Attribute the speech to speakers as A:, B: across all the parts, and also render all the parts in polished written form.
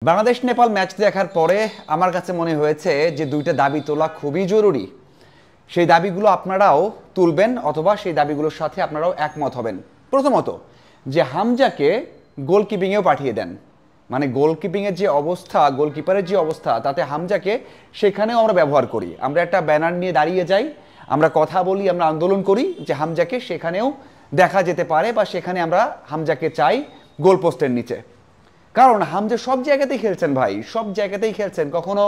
A: Bangladesh Nepal match দেখার পরে আমার কাছে মনে হয়েছে যে দুইটা দাবি তোলা খুবই জরুরি। সেই দাবিগুলো আপনারাও তুলবেন অথবা সেই দাবিগুলোর সাথে আপনারাও একমত হবেন। প্রথমত, যে হামজাকে গোলকিপিংয়েও পাঠিয়ে দেন, মানে গোলকিপিংয়ের যে অবস্থা, গোলকিপারের যে অবস্থা, তাতে হামজাকে সেখানেও আমরা ব্যবহার করি। আমরা একটা ব্যানার নিয়ে দাঁড়িয়ে যাই, আমরা কথা বলি, আমরা আন্দোলন করি যে হামজাকে সেখানেও দেখা যেতে পারে বা সেখানে আমরা হামজাকে চাই গোলপোস্টের নিচে। কারণ হামজা সব জায়গাতেই খেলছেন ভাই, সব জায়গাতেই খেলছেন। কখনো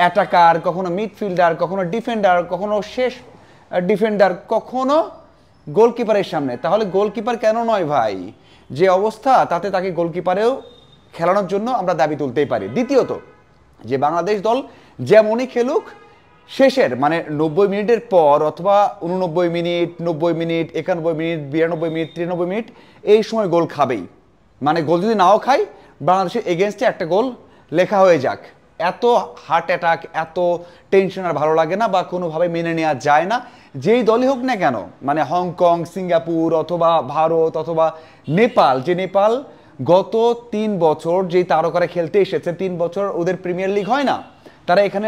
A: অ্যাটাকার, কখনো মিডফিল্ডার, কখনো ডিফেন্ডার, কখনো শেষ ডিফেন্ডার, কখনো গোলকিপারের সামনে। তাহলে গোলকিপার কেন নয় ভাই? যে অবস্থা তাতে তাকে গোলকিপারেও খেলানোর জন্য আমরা দাবি তুলতেই পারি। দ্বিতীয়ত, যে বাংলাদেশ দল যেমনই খেলুক শেষের মানে 90 মিনিটের পর অথবা 89 minute, 90 minute, 91 minute, 92 minute, 93 minute এই সময় গোল খাবেই। মানে গোল যদি নাও খাই, বাংলাদেশের এগেনস্টে একটা গোল লেখা হয়ে যাক। এত হার্ট অ্যাটাক, এত টেনশন আর ভালো লাগে না বা কোনোভাবে মেনে নেওয়া যায় না, যেই দলই হোক না কেন। মানে হংকং, সিঙ্গাপুর অথবা ভারত অথবা নেপাল, যে নেপাল গত 3 বছর যেই তারকারা খেলতে এসেছে, 3 বছর ওদের প্রিমিয়ার লিগ হয় না, তারা এখানে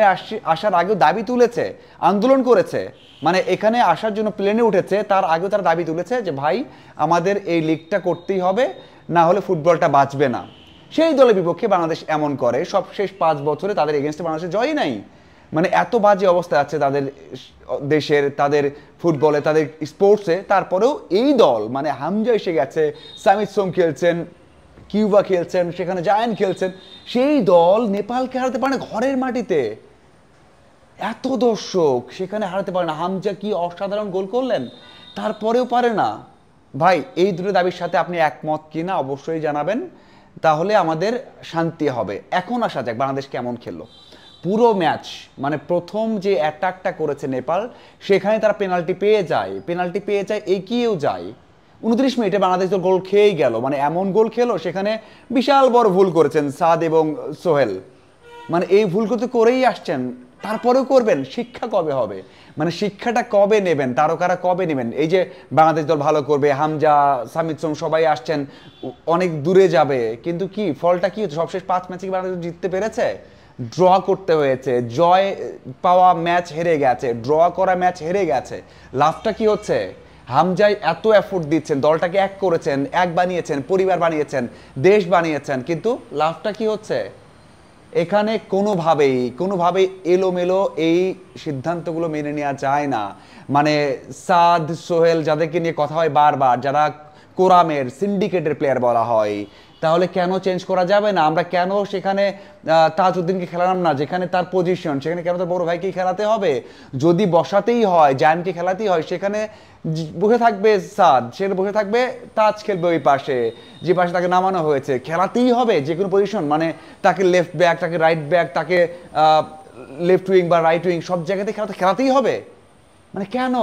A: আসার আগেও দাবি তুলেছে, আন্দোলন করেছে। মানে এখানে আসার জন্য প্লেনে উঠেছে, তার আগেও তারা দাবি তুলেছে যে ভাই আমাদের এই লিগটা করতেই হবে, না হলে ফুটবলটা বাঁচবে না। সেই দলের বিপক্ষে বাংলাদেশ এমন করে। সব শেষ 5 বছরে তাদের এগেনস্টে বাংলাদেশের জয়ই নাই। মানে এত বাজে অবস্থা আছে তাদের দেশের, তাদের ফুটবলে, তাদের স্পোর্টসে। তারপরেও এই দল, মানে হামজা এসে গেছে, সামিত সোম খেলছেন, কিউবা খেলছেন, সেখানে জায়ান্ট খেলছেন, সেই দল নেপালকে হারাতে পারে না ঘরের মাটিতে। এত দর্শক সেখানে হারাতে পারে না। হামজা কি অসাধারণ গোল করলেন, তারপরেও পারে না। ভাই এই দুটো দাবির সাথে আপনি একমত কিনা অবশ্যই জানাবেন, তাহলে আমাদের শান্তি হবে। এখন আসা যাক বাংলাদেশ কেমন খেললো পুরো ম্যাচ। মানে প্রথম যে অ্যাটাকটা করেছে নেপাল, সেখানে তারা পেনাল্টি পেয়ে যায়, এগিয়েও যায়। 29 মিনিটে বাংলাদেশ তো গোল খেয়েই গেল। মানে এমন গোল খেলো, সেখানে বিশাল বড় ভুল করেছেন সাদ এবং সোহেল। মানে এই ভুলগুলো তো করেই আসছেন, তারপরেও করবেন। শিক্ষা কবে হবে? মানে শিক্ষাটা কবে নেবেন? তারকারা কবে নেবেন? এই যে বাংলাদেশ দল ভালো করবে, হামজা, সামিত সোম সবাই আসছেন, অনেক দূরে যাবে, কিন্তু কি ফলটা কি হচ্ছে? সবশেষ 5 ম্যাচে কি বাংলাদেশ জিততে পেরেছে? ড্র করতে হয়েছে। জয় পাওয়া ম্যাচ হেরে গেছে, ড্র করা ম্যাচ হেরে গেছে। লাভটা কি হচ্ছে? হামজাই এত এফোর্ট দিচ্ছেন, দলটাকে এক করেছেন, এক বানিয়েছেন, পরিবার বানিয়েছেন, দেশ বানিয়েছেন, কিন্তু লাভটা কি হচ্ছে? এখানে কোনোভাবেই এলোমেলো এই সিদ্ধান্তগুলো মেনে নেওয়া যায় না। মানে সাদ, সোহেল যাদেরকে নিয়ে কথা হয় বারবার, যারা কোরামের সিন্ডিকেটের প্লেয়ার বলা হয়, তাহলে কেন চেঞ্জ করা যাবে না? আমরা কেন সেখানে তাজউদ্দিনকে খেলালাম না, যেখানে তার পজিশন, সেখানে কেন তার বড় ভাইকেই খেলাতে হবে? যদি বসাতেই হয়, জায়ান্টকে খেলাতেই হয়, সেখানে বসে থাকবে সাদ, সেখানে বসে থাকবে তাজ, খেলবে ওই পাশে, যে পাশে তাকে নামানো হয়েছে। খেলাতেই হবে যে কোনো পজিশন, মানে তাকে লেফট ব্যাক, তাকে রাইট ব্যাক, তাকে লেফট উইং বা রাইট উইং, সব জায়গাতে খেলাতেই হবে। মানে কেন?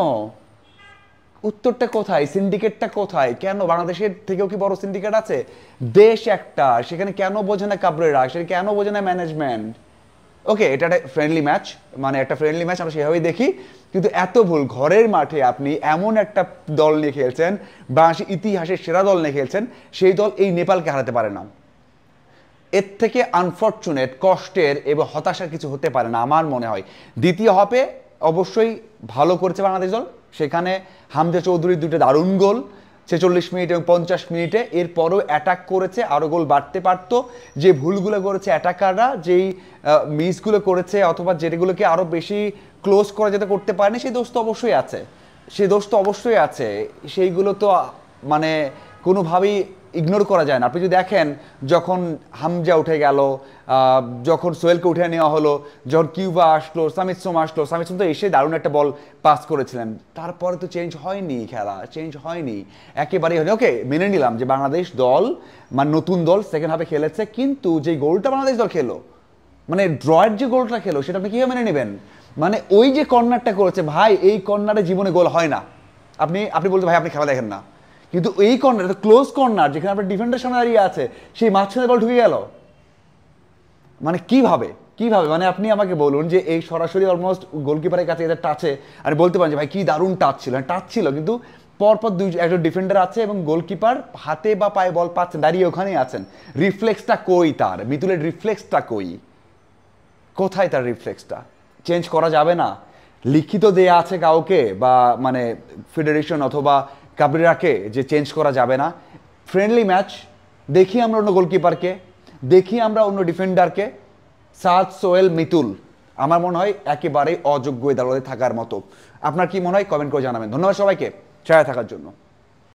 A: উত্তরটা কোথায়? সিন্ডিকেটটা কোথায়? কেন? বাংলাদেশের থেকেও কি বড় সিন্ডিকেট আছে? দেশ একটা, সেখানে কেন বোঝে না কাবরেরা, সেখানে কেন বোঝে না ম্যানেজমেন্ট? ওকে, এটা একটা ফ্রেন্ডলি ম্যাচ, মানে একটা ফ্রেন্ডলি ম্যাচ আমরা সেভাবেই দেখি, কিন্তু এত ভুল ঘরের মাঠে আপনি এমন একটা দল নিয়ে খেলছেন, বাংলাদেশের ইতিহাসের সেরা দল নিয়ে খেলছেন, সেই দল এই নেপালকে হারাতে পারে না। এর থেকে আনফর্চুনেট, কষ্টের এবং হতাশার কিছু হতে পারে না আমার মনে হয়। দ্বিতীয় হবে অবশ্যই ভালো করেছে বাংলাদেশ দল, সেখানে হামজা চৌধুরীর দুটো দারুণ গোল 46 মিনিট এবং 50 মিনিটে। এরপরও অ্যাটাক করেছে, আরও গোল বাড়তে পারতো। যে ভুলগুলো করেছে অ্যাটাকাররা, যেই মিসগুলো করেছে অথবা যেগুলোকে আরও বেশি ক্লোজ করা যেতে করতে পারেনি, সেই দোষ তো অবশ্যই আছে। সেইগুলো তো মানে কোনোভাবেই ইগনোর করা যায় না। আপনি যদি দেখেন, যখন হামজা উঠে গেল, যখন সোহেলকে উঠে নেওয়া হলো, যখন কিউবা আসলো, সামিত সোম তো এসে দারুণ একটা বল পাস করেছিলেন, তারপরে তো চেঞ্জ হয়নি, খেলা চেঞ্জ হয়নি, একেবারেই হয়নি। ওকে, মেনে নিলাম যে বাংলাদেশ দল, মানে নতুন দল, সেকেন্ড হাফে খেলেছে, কিন্তু যে গোলটা বাংলাদেশ দল খেলো, মানে ড্রয়ের যে গোলটা খেলো, সেটা আপনি কীভাবে মেনে নেবেন? মানে ওই যে কর্নারটা করেছে ভাই, এই কর্নারে জীবনে গোল হয় না। আপনি বলতে ভাই আপনি খেলা দেখেন না, কিন্তু এই কর্নার, ক্লোজ কর্নার, যেখানে আপনার ডিফেন্ডার সামনে দাঁড়িয়ে আছে, সেই মাঝখানে বল ঢুকে গেল। মানে কিভাবে? মানে আপনি আমাকে বলুন যে এই সরাসরি অলমোস্ট গোলকিপারের কাছে এটা টাচে, আর বলতে পারেন যে ভাই কি দারুণ টাচ ছিল, কিন্তু পরপর একজন ডিফেন্ডার আছে এবং গোলকিপার হাতে বা পায়ে বল পাচ্ছেন, দাঁড়িয়ে ওখানেই আছেন। রিফ্লেক্সটা কই তার? মিতুলের রিফ্লেক্সটা কই? কোথায় তার রিফ্লেক্সটা? চেঞ্জ করা যাবে না? লিখিত দেয়া আছে কাউকে বা মানে ফেডারেশন অথবা কাবরেরাকে যে চেঞ্জ করা যাবে না? ফ্রেন্ডলি ম্যাচ, দেখি আমরা অন্য গোলকিপারকে, দেখি আমরা অন্য ডিফেন্ডারকে। সাদ, সোহেল, মিতুল আমার মনে হয় একেবারেই অযোগ্য এই দলে থাকার মতো। আপনার কি মনে হয়? কমেন্ট করে জানাবেন। ধন্যবাদ সবাইকে সাথে থাকার জন্য।